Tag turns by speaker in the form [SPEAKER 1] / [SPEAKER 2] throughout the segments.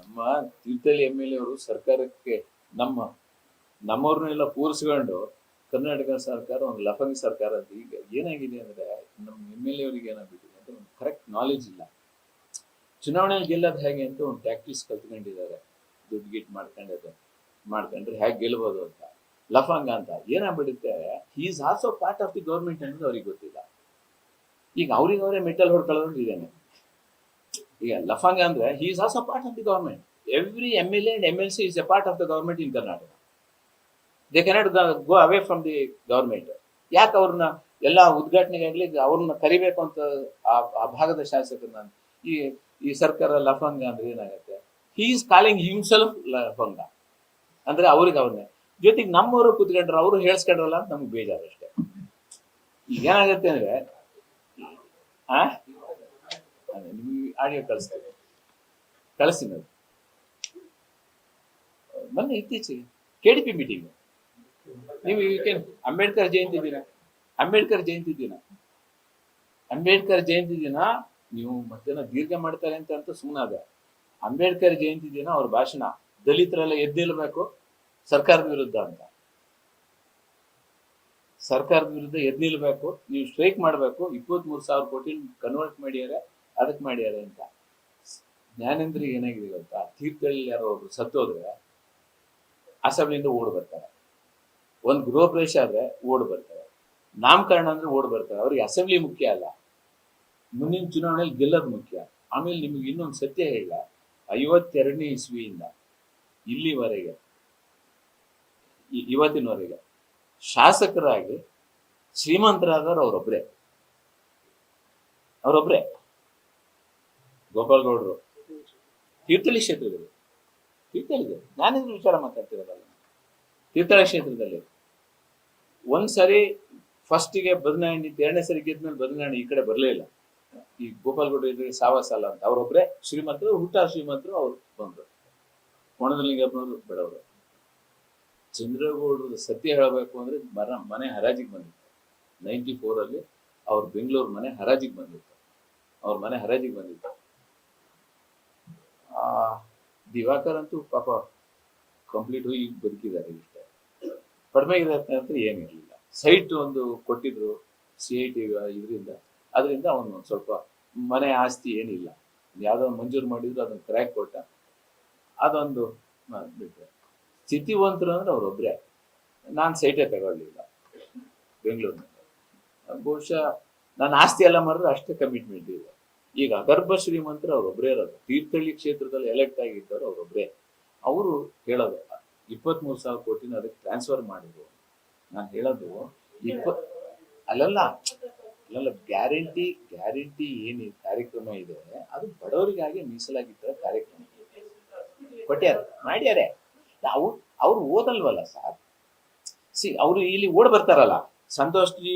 [SPEAKER 1] ನಮ್ಮ ತೀರ್ಥಹಳ್ಳಿ MLA ಅವರು ಸರ್ಕಾರಕ್ಕೆ ನಮ್ಮವ್ರನ್ನೆಲ್ಲ ಕೂರಿಸ್ಕೊಂಡು ಕರ್ನಾಟಕ ಸರ್ಕಾರ ಒಂದು ಲಫಂಗಿ ಸರ್ಕಾರ ಅಂತ. ಈಗ ಏನಾಗಿದೆ ಅಂದ್ರೆ ನಮ್ಮ MLA ಅವರಿಗೆ ಏನಾಗ್ಬಿಟ್ಟಿದೆ ಅಂತ ಒಂದು ಕರೆಕ್ಟ್ ನಾಲೆಜ್ ಇಲ್ಲ. ಚುನಾವಣೆಯಲ್ಲಿ ಗೆಲ್ಲೋದು ಹೇಗೆ ಅಂತ ಒಂದು ಟ್ಯಾಕ್ಟಿಕ್ಸ್ ಕಲ್ತ್ಕೊಂಡಿದ್ದಾರೆ. ದುಡ್ಡು ಗಿಟ್ ಮಾಡ್ಕೊಂಡ್ರೆ ಹೇಗೆ ಗೆಲ್ಬೋದು ಅಂತ. ಲಫಂಗ ಅಂತ ಏನಾಗ್ಬಿಡುತ್ತೆ, he is also part of the government ಅನ್ನೋದು ಅವ್ರಿಗೆ ಗೊತ್ತಿಲ್ಲ. ಈಗ ಅವರೇ ಮೆಟಲ್ ಹೊಡ್ಕೊಳ್ಳೋದು ಇದೇನೆ. ಈಗ ಲಫಂಗ ಅಂದ್ರೆ ಹಿ is also part of the government. Every MLA and MLC is a part of the government in Karnataka. They cannot go away from the government. ಯಾಕೆ ಅವ್ರನ್ನ ಎಲ್ಲ ಉದ್ಘಾಟನೆಗಾಗ್ಲಿ ಅವ್ರನ್ನ ಕರಿಬೇಕು ಅಂತ ಆ ಭಾಗದ ಶಾಸಕರನ್ನ ಈ ಸರ್ಕಾರ ಲಫಂಗ ಅಂದ್ರೆ ಏನಾಗುತ್ತೆ? ಹಿ ಈಸ್ ಕಾಲಿಂಗ್ ಹಿಮ್ಸೆಲ್ಫ್ ಲಫಂಗ ಅಂದ್ರೆ ಅವ್ರನ್ನೇ ಜೊತೆಗೆ ನಮ್ಮವರು ಕೂತ್ಕೊಂಡ್ರೆ ಅವರು ಹೇಳ್ಸ್ಕೊಂಡ್ರಲ್ಲ ಅಂತ ನಮ್ಗೆ ಬೇಜಾರು ಅಷ್ಟೇ. ಈಗ ಏನಾಗುತ್ತೆ ಅಂದ್ರೆ ನಿಮ್ಗೆ ಆಡಿಯೋ ಕಳಿಸ್ತೀನಿ ಅದು. ಮೊನ್ನೆ ಇತ್ತೀಚೆಗೆ KDP ಮೀಟಿಂಗ್, ನೀವು ಅಂಬೇಡ್ಕರ್ ಜಯಂತಿ ದಿನ ನೀವು ಮಧ್ಯಾಹ್ನ ದೀರ್ಘ ಮಾಡ್ತಾರೆ ಅಂತ ಸುಮ್ಮನಾದ. ಅಂಬೇಡ್ಕರ್ ಜಯಂತಿ ದಿನ ಅವ್ರ ಭಾಷಣ, ದಲಿತರೆಲ್ಲ ಎದ್ದಿಲ್ಬೇಕು ಸರ್ಕಾರದ ವಿರುದ್ಧ ಅಂತ. ಸರ್ಕಾರದ ವಿರುದ್ಧ ಎದ್ನಿಲ್ಬೇಕು, ನೀವು ಸ್ಟ್ರೈಕ್ ಮಾಡಬೇಕು, 23,000 ಕೋಟಿ ಕನ್ವರ್ಟ್ ಮಾಡ್ಯಾರೆ ಅಂತ. ಜ್ಞಾನೇಂದ್ರಿಗೆ ಏನಾಗಿದೆ ಗೊತ್ತಾ? ತೀರ್ಥಹಳ್ಳಿ ಯಾರೋ ಒಬ್ರು ಸತ್ತೋದ್ರೆ ಅಸೆಂಬ್ಲಿಯಿಂದ ಓಡ್ ಬರ್ತಾರೆ, ಒಂದು ಗೃಹ ಪ್ರವೇಶ ಆದ್ರೆ ಓಡ್ ಬರ್ತಾರೆ, ನಾಮಕರಣ ಅಂದ್ರೆ ಓಡ್ ಬರ್ತಾರೆ. ಅವ್ರಿಗೆ ಅಸೆಂಬ್ಲಿ ಮುಖ್ಯ ಅಲ್ಲ, ಮುಂದಿನ ಚುನಾವಣೆಯಲ್ಲಿ ಗೆಲ್ಲೋದು ಮುಖ್ಯ. ಆಮೇಲೆ ನಿಮ್ಗೆ ಇನ್ನೊಂದು ಸತ್ಯ ಹೇಳ, 52ನೇ ಇಸ್ವಿಯಿಂದ ಇಲ್ಲಿವರೆಗೆ ಇವತ್ತಿನವರೆಗೆ ಶಾಸಕರಾಗಿ ಶ್ರೀಮಂತರಾದವರು ಅವರೊಬ್ರೆ ಗೋಪಾಲ್ ಗೌಡರು. ತೀರ್ಥಹಳ್ಳಿ ಕ್ಷೇತ್ರದಲ್ಲಿ ನಾನೇನು ವಿಚಾರ ಮಾತಾಡ್ತಿರೋದಲ್ಲ. ತೀರ್ಥಹಳ್ಳಿ ಕ್ಷೇತ್ರದಲ್ಲಿ ಒಂದ್ಸರಿ ಫಸ್ಟಿಗೆ ಬದಲಾವಣೆ, 2ನೇ ಸರಿ ಗೆದ್ಮೇಲೆ ಬದಲಾವಣೆ ಈ ಕಡೆ ಬರಲೇ ಇಲ್ಲ. ಈ ಗೋಪಾಲ್ ಗೌಡರು ಇದ್ರೆ ಸಾಲ ಅಂತ ಅವರೊಬ್ರೆ ಶ್ರೀಮಂತರು, ಶ್ರೀಮಂತರು ಅವ್ರು ಬಂದ್ರು. ಕೊಣದಲಿಂಗಪ್ಪನವರು ಬೆಳವರು. ಚಂದ್ರಗೌಡರು ಸತ್ಯ ಹೇಳಬೇಕು ಅಂದ್ರೆ ಮನೆ ಹರಾಜಿಗೆ ಬಂದಿತ್ತು 94 ಅವ್ರ ಬೆಂಗಳೂರು ಮನೆ ಹರಾಜಿಗೆ ಬಂದಿತ್ತು. ದಿವಾಕರ್ ಅಂತೂ ಪಾಪ ಕಂಪ್ಲೀಟ್ ಹೋಗಿ ಬದುಕಿದ್ದಾರೆ. ಇಷ್ಟೇ ಕಡಿಮೆ ಇದೆ ಅಂತ ಏನಿರಲಿಲ್ಲ. ಸೈಟ್ ಒಂದು ಕೊಟ್ಟಿದ್ರು CIT ಅದರಿಂದ ಅವನು ಸ್ವಲ್ಪ ಮನೆ ಆಸ್ತಿ ಏನಿಲ್ಲ, ಯಾವ್ದೋ ಮಂಜೂರು ಮಾಡಿದ್ರು ಅದನ್ನ ಕ್ರ್ಯಾಕ್ ಕೊಟ್ಟ, ಅದೊಂದು ಬಿಟ್ರೆ. ಸ್ಥಿತಿವಂತರು ಅಂದ್ರೆ ಅವರೊಬ್ರೆ. ನಾನು ಸೈಟೇ ತಗೊಳ್ಳಿಲ್ಲ ಬೆಂಗಳೂರಿನಲ್ಲಿ. ಬಹುಶಃ ನಾನು ಆಸ್ತಿ ಎಲ್ಲ ಮಾಡಿದ್ರೆ ಅಷ್ಟೇ ಕಮಿಟ್ಮೆಂಟ್ ಇದೆ. ಈಗ ಅಗರ್ಭ ಶ್ರೀಮಂತರು ಅವರೊಬ್ಬರೇ ಇರೋದು. ತೀರ್ಥಹಳ್ಳಿ ಕ್ಷೇತ್ರದಲ್ಲಿ ಎಲೆಕ್ಟ್ ಆಗಿದ್ದವರು ಅವರೊಬ್ಬರೇ. ಅವರು ಹೇಳೋದು 23,000 ಕೋಟಿನ ಅದಕ್ಕೆ ಟ್ರಾನ್ಸ್ಫರ್ ಮಾಡಿದ್ರು. ನಾನು ಹೇಳೋದು ಅಲ್ಲಲ್ಲ ಗ್ಯಾರಂಟಿ ಏನು ಕಾರ್ಯಕ್ರಮ ಇದೆ ಅದು ಬಡವರಿಗಾಗಿ ಮೀಸಲಾಗಿದ್ದ ಕಾರ್ಯಕ್ರಮ ಮಾಡ್ಯಾರೆ. ಅವ್ರು ಓದಲ್ವಲ್ಲ ಸರ್. ಅವರು ಇಲ್ಲಿ ಓಡ್ ಬರ್ತಾರಲ್ಲ, ಸಂತೋಷ್ ಜಿ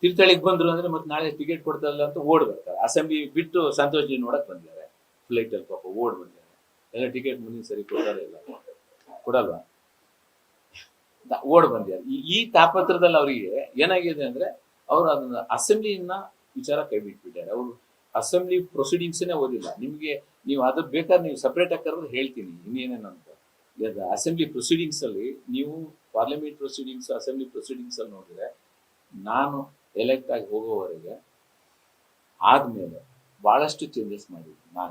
[SPEAKER 1] ತೀರ್ಥಹಳ್ಳಿಗೆ ಬಂದ್ರು ಅಂದ್ರೆ ಮತ್ತೆ ನಾಳೆ ಟಿಕೆಟ್ ಕೊಡ್ತಾರಲ್ಲ ಅಂತ ಓಡ್ ಬರ್ತಾರೆ. ಅಸೆಂಬ್ಲಿ ಬಿಟ್ಟು ಸಂತೋಷ್ ಜಿ ನೋಡಕ್ ಬಂದಿದ್ದಾರೆ ಫ್ಲೈಟ್ ಅಲ್ಲಿ, ಪಾಪ ಓಡ್ ಬಂದಿದ್ದಾರೆ. ಎಲ್ಲ ಟಿಕೆಟ್ ಮುಂದಿನ ಸರಿ ಕೊಡಲ್ವಾ, ಓಡ್ ಬಂದಿದ್ದಾರೆ. ಈ ತಾಪತ್ರದಲ್ಲಿ ಅವರಿಗೆ ಏನಾಗಿದೆ ಅಂದ್ರೆ ಅವರು ಅದನ್ನ ಅಸೆಂಬ್ಲಿಯನ್ನ ವಿಚಾರ ಕೈ ಬಿಟ್ಬಿಟ್ಟಾರೆ. ಅವರು ಅಸೆಂಬ್ಲಿ ಪ್ರೊಸೀಡಿಂಗ್ಸ್ನೇ ಓದಿಲ್ಲ. ನೀವು ಅದು ಬೇಕಾದ್ರೆ ನೀವು ಸಪ್ರೇಟ್ ಆಗಿ ಕರೆದು ಹೇಳ್ತೀನಿ ಇನ್ನೇನೇನಂತ. ಅಸೆಂಬ್ಲಿ ಪ್ರೊಸೀಡಿಂಗ್ಸ್ ಅಲ್ಲಿ ನೀವು ಪಾರ್ಲಿಮೆಂಟ್ ಪ್ರೊಸೀಡಿಂಗ್ಸ್, ಅಸೆಂಬ್ಲಿ ಪ್ರೊಸೀಡಿಂಗ್ಸ್ ಅಲ್ಲಿ ನೋಡಿದ್ರೆ, ನಾನು ಎಲೆಕ್ಟ್ ಆಗಿ ಹೋಗೋವರೆಗೆ ಆದ್ಮೇಲೆ ಬಹಳಷ್ಟು ಚೇಂಜಸ್ ಮಾಡಿದ್ದೀನಿ ನಾನು.